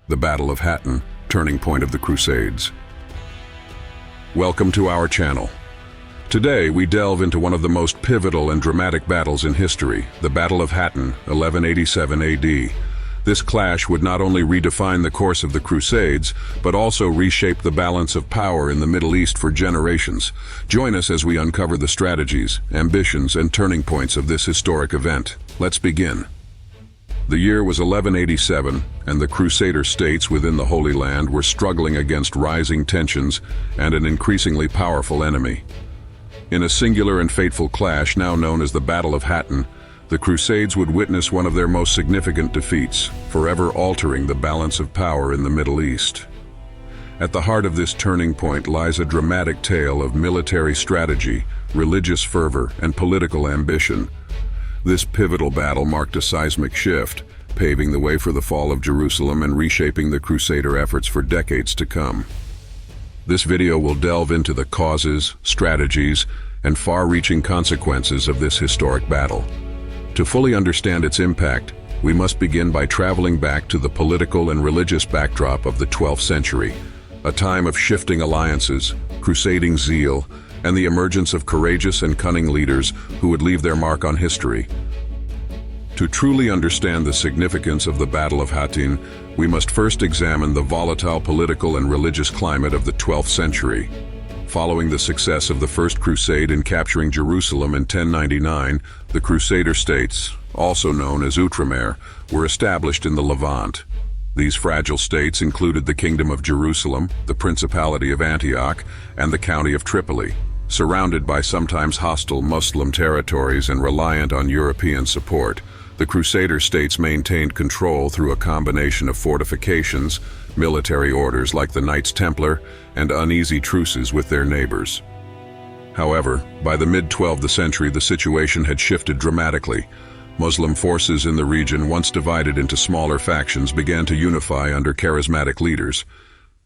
the Battle of Hattin, turning point of the Crusades. Welcome to our channel. Today we delve into one of the most pivotal and dramatic battles in history, the Battle of Hattin, 1187 AD. This clash would not only redefine the course of the Crusades, but also reshape the balance of power in the Middle East for generations. Join us as we uncover the strategies, ambitions, and turning points of this historic event. Let's begin. The year was 1187, and the Crusader states within the Holy Land were struggling against rising tensions and an increasingly powerful enemy. In a singular and fateful clash now known as the Battle of Hattin, the Crusades would witness one of their most significant defeats, forever altering the balance of power in the Middle East. At the heart of this turning point lies a dramatic tale of military strategy, religious fervor, and political ambition. This pivotal battle marked a seismic shift, paving the way for the fall of Jerusalem and reshaping the Crusader efforts for decades to come. This video will delve into the causes, strategies, and far-reaching consequences of this historic battle. To fully understand its impact, we must begin by traveling back to the political and religious backdrop of the 12th century, a time of shifting alliances, crusading zeal, and the emergence of courageous and cunning leaders who would leave their mark on history. To truly understand the significance of the Battle of Hattin, we must first examine the volatile political and religious climate of the 12th century. Following the success of the First Crusade in capturing Jerusalem in 1099, the Crusader states, also known as Outremer, were established in the Levant. These fragile states included the Kingdom of Jerusalem, the Principality of Antioch, and the County of Tripoli. Surrounded by sometimes hostile Muslim territories and reliant on European support, the Crusader states maintained control through a combination of fortifications, military orders like the Knights Templar, and uneasy truces with their neighbors. However, by the mid-12th century the situation had shifted dramatically. Muslim forces in the region, once divided into smaller factions, began to unify under charismatic leaders.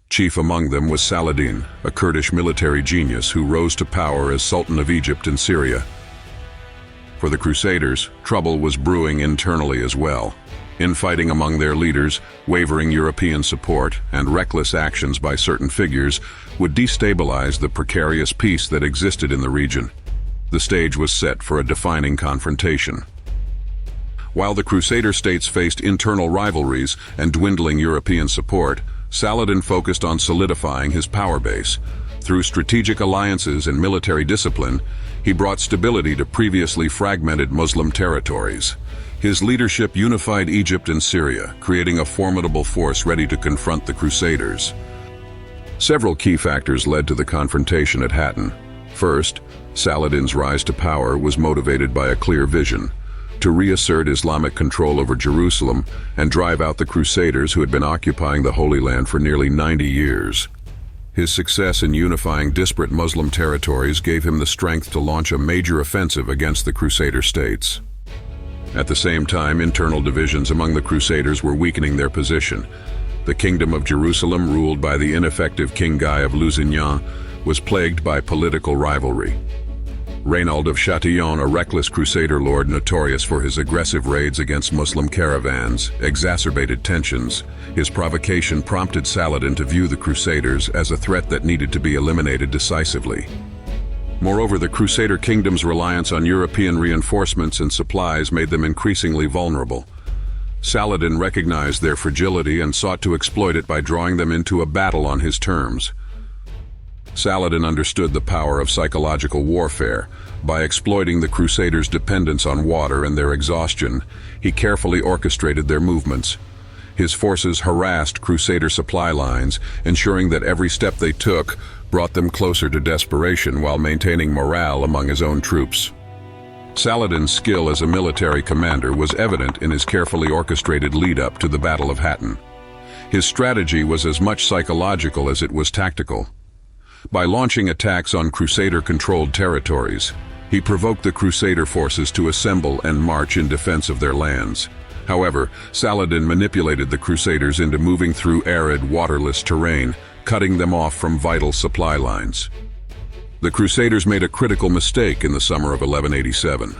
Chief among them was Saladin, a Kurdish military genius who rose to power as Sultan of Egypt and Syria. For the Crusaders, trouble was brewing internally as well. Infighting among their leaders, wavering European support, and reckless actions by certain figures would destabilize the precarious peace that existed in the region. The stage was set for a defining confrontation. While the Crusader states faced internal rivalries and dwindling European support, Saladin focused on solidifying his power base. Through strategic alliances and military discipline, he brought stability to previously fragmented Muslim territories. His leadership unified Egypt and Syria, creating a formidable force ready to confront the Crusaders. Several key factors led to the confrontation at Hattin. First, Saladin's rise to power was motivated by a clear vision: to reassert Islamic control over Jerusalem and drive out the Crusaders who had been occupying the Holy Land for nearly 90 years. His success in unifying disparate Muslim territories gave him the strength to launch a major offensive against the Crusader states. At the same time, internal divisions among the Crusaders were weakening their position. The Kingdom of Jerusalem, ruled by the ineffective King Guy of Lusignan, was plagued by political rivalry. Raynald of Chatillon, a reckless Crusader lord notorious for his aggressive raids against Muslim caravans, exacerbated tensions. His provocation prompted Saladin to view the Crusaders as a threat that needed to be eliminated decisively. Moreover, the Crusader kingdom's reliance on European reinforcements and supplies made them increasingly vulnerable. Saladin recognized their fragility and sought to exploit it by drawing them into a battle on his terms. Saladin understood the power of psychological warfare. By exploiting the Crusaders' dependence on water and their exhaustion, he carefully orchestrated their movements. His forces harassed Crusader supply lines, ensuring that every step they took brought them closer to desperation while maintaining morale among his own troops. Saladin's skill as a military commander was evident in his carefully orchestrated lead-up to the Battle of Hattin. His strategy was as much psychological as it was tactical. By launching attacks on Crusader-controlled territories, he provoked the Crusader forces to assemble and march in defense of their lands. However, Saladin manipulated the Crusaders into moving through arid, waterless terrain, cutting them off from vital supply lines. The Crusaders made a critical mistake in the summer of 1187.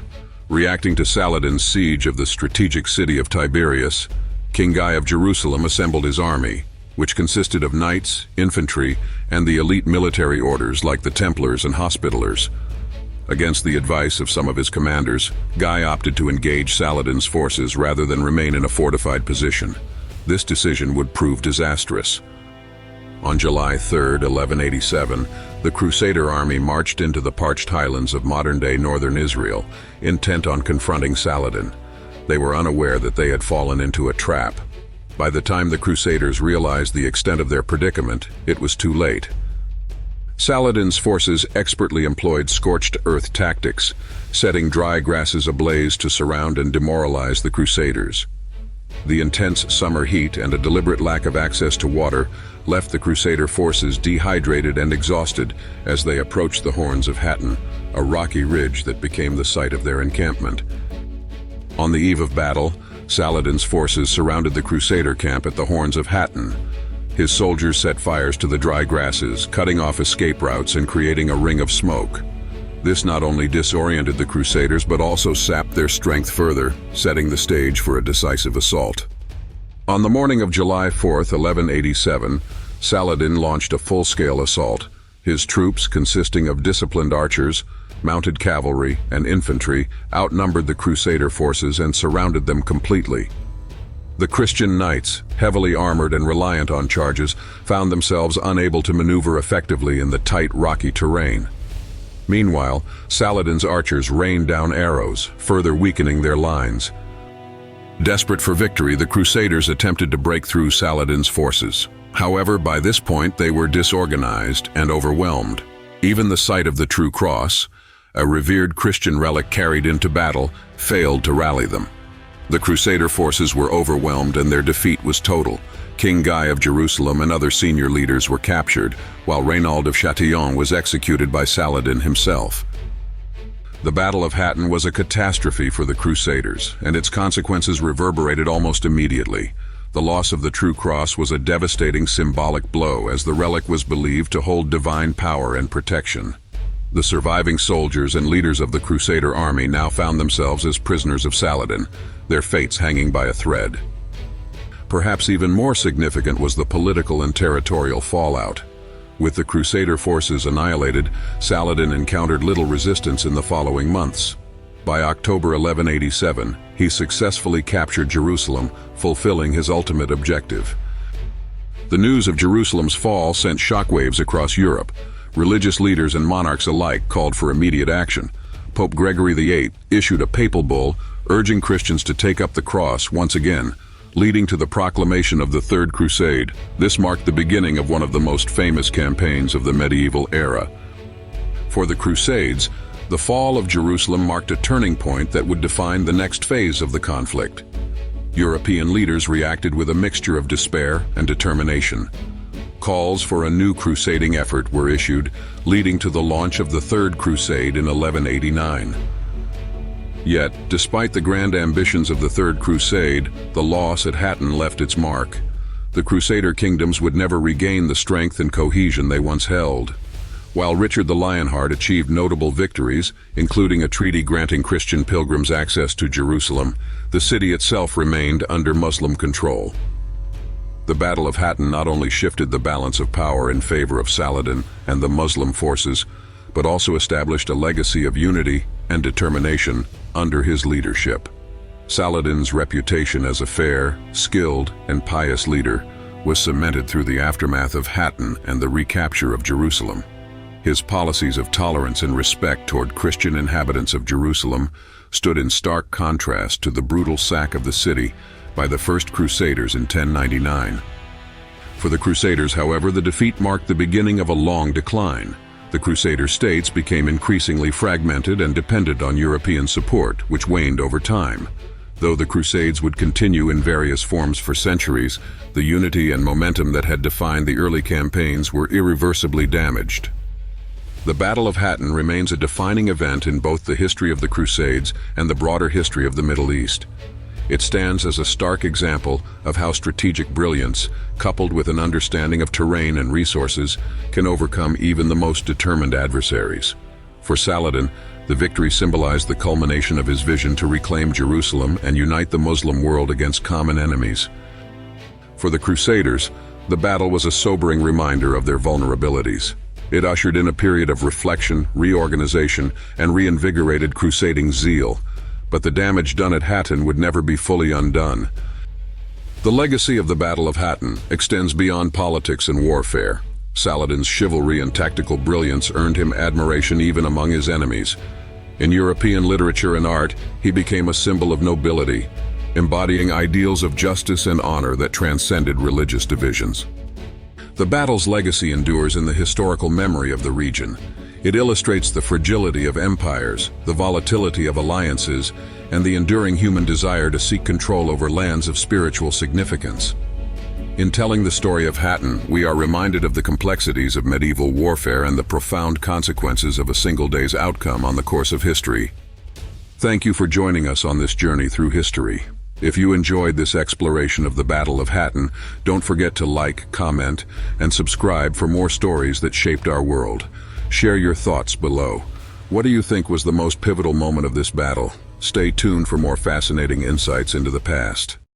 Reacting to Saladin's siege of the strategic city of Tiberias, King Guy of Jerusalem assembled his army, which consisted of knights, infantry, and the elite military orders like the Templars and Hospitallers. Against the advice of some of his commanders, Guy opted to engage Saladin's forces rather than remain in a fortified position. This decision would prove disastrous. On July 3, 1187, the Crusader army marched into the parched highlands of modern-day northern Israel, intent on confronting Saladin. They were unaware that they had fallen into a trap. By the time the Crusaders realized the extent of their predicament, it was too late. Saladin's forces expertly employed scorched earth tactics, setting dry grasses ablaze to surround and demoralize the Crusaders. The intense summer heat and a deliberate lack of access to water left the Crusader forces dehydrated and exhausted as they approached the Horns of Hattin, a rocky ridge that became the site of their encampment. On the eve of battle, Saladin's forces surrounded the Crusader camp at the Horns of Hattin. His soldiers set fires to the dry grasses, cutting off escape routes and creating a ring of smoke. This not only disoriented the Crusaders but also sapped their strength further, setting the stage for a decisive assault. On the morning of July 4, 1187, Saladin launched a full-scale assault. His troops, consisting of disciplined archers, mounted cavalry, and infantry, outnumbered the Crusader forces and surrounded them completely. The Christian knights, heavily armored and reliant on charges, found themselves unable to maneuver effectively in the tight, rocky terrain. Meanwhile, Saladin's archers rained down arrows, further weakening their lines. Desperate for victory, the Crusaders attempted to break through Saladin's forces. However, by this point they were disorganized and overwhelmed. Even the sight of the True Cross, a revered Christian relic carried into battle, failed to rally them. The Crusader forces were overwhelmed and their defeat was total. King Guy of Jerusalem and other senior leaders were captured, while Raynald of Chatillon was executed by Saladin himself. The Battle of Hattin was a catastrophe for the Crusaders, and its consequences reverberated almost immediately. The loss of the True Cross was a devastating symbolic blow, as the relic was believed to hold divine power and protection. The surviving soldiers and leaders of the Crusader army now found themselves as prisoners of Saladin, their fates hanging by a thread. Perhaps even more significant was the political and territorial fallout. With the Crusader forces annihilated, Saladin encountered little resistance in the following months. By October 1187, he successfully captured Jerusalem, fulfilling his ultimate objective. The news of Jerusalem's fall sent shockwaves across Europe. Religious leaders and monarchs alike called for immediate action. Pope Gregory VIII issued a papal bull urging Christians to take up the cross once again, leading to the proclamation of the Third Crusade. This marked the beginning of one of the most famous campaigns of the medieval era. For the Crusades, the fall of Jerusalem marked a turning point that would define the next phase of the conflict. European leaders reacted with a mixture of despair and determination. Calls for a new crusading effort were issued, leading to the launch of the Third Crusade in 1189. Yet, despite the grand ambitions of the Third Crusade, the loss at Hattin left its mark. The Crusader Kingdoms would never regain the strength and cohesion they once held. While Richard the Lionheart achieved notable victories, including a treaty granting Christian pilgrims access to Jerusalem, the city itself remained under Muslim control. The Battle of Hattin not only shifted the balance of power in favor of Saladin and the Muslim forces, but also established a legacy of unity and determination under his leadership. Saladin's reputation as a fair, skilled, and pious leader was cemented through the aftermath of Hattin and the recapture of Jerusalem. His policies of tolerance and respect toward Christian inhabitants of Jerusalem stood in stark contrast to the brutal sack of the city by the First Crusaders in 1099. For the Crusaders, however, the defeat marked the beginning of a long decline. The Crusader states became increasingly fragmented and dependent on European support, which waned over time. Though the Crusades would continue in various forms for centuries, the unity and momentum that had defined the early campaigns were irreversibly damaged. The Battle of Hattin remains a defining event in both the history of the Crusades and the broader history of the Middle East. It stands as a stark example of how strategic brilliance, coupled with an understanding of terrain and resources, can overcome even the most determined adversaries. For Saladin, the victory symbolized the culmination of his vision to reclaim Jerusalem and unite the Muslim world against common enemies. For the Crusaders, the battle was a sobering reminder of their vulnerabilities. It ushered in a period of reflection, reorganization, and reinvigorated crusading zeal. But the damage done at Hattin would never be fully undone. The legacy of the Battle of Hattin extends beyond politics and warfare. Saladin's chivalry and tactical brilliance earned him admiration even among his enemies. In European literature and art, he became a symbol of nobility, embodying ideals of justice and honor that transcended religious divisions. The battle's legacy endures in the historical memory of the region. It illustrates the fragility of empires, the volatility of alliances, and the enduring human desire to seek control over lands of spiritual significance. In telling the story of Hattin, we are reminded of the complexities of medieval warfare and the profound consequences of a single day's outcome on the course of history. Thank you for joining us on this journey through history. If you enjoyed this exploration of the Battle of Hattin, don't forget to like, comment, and subscribe for more stories that shaped our world. Share your thoughts below. What do you think was the most pivotal moment of this battle? Stay tuned for more fascinating insights into the past.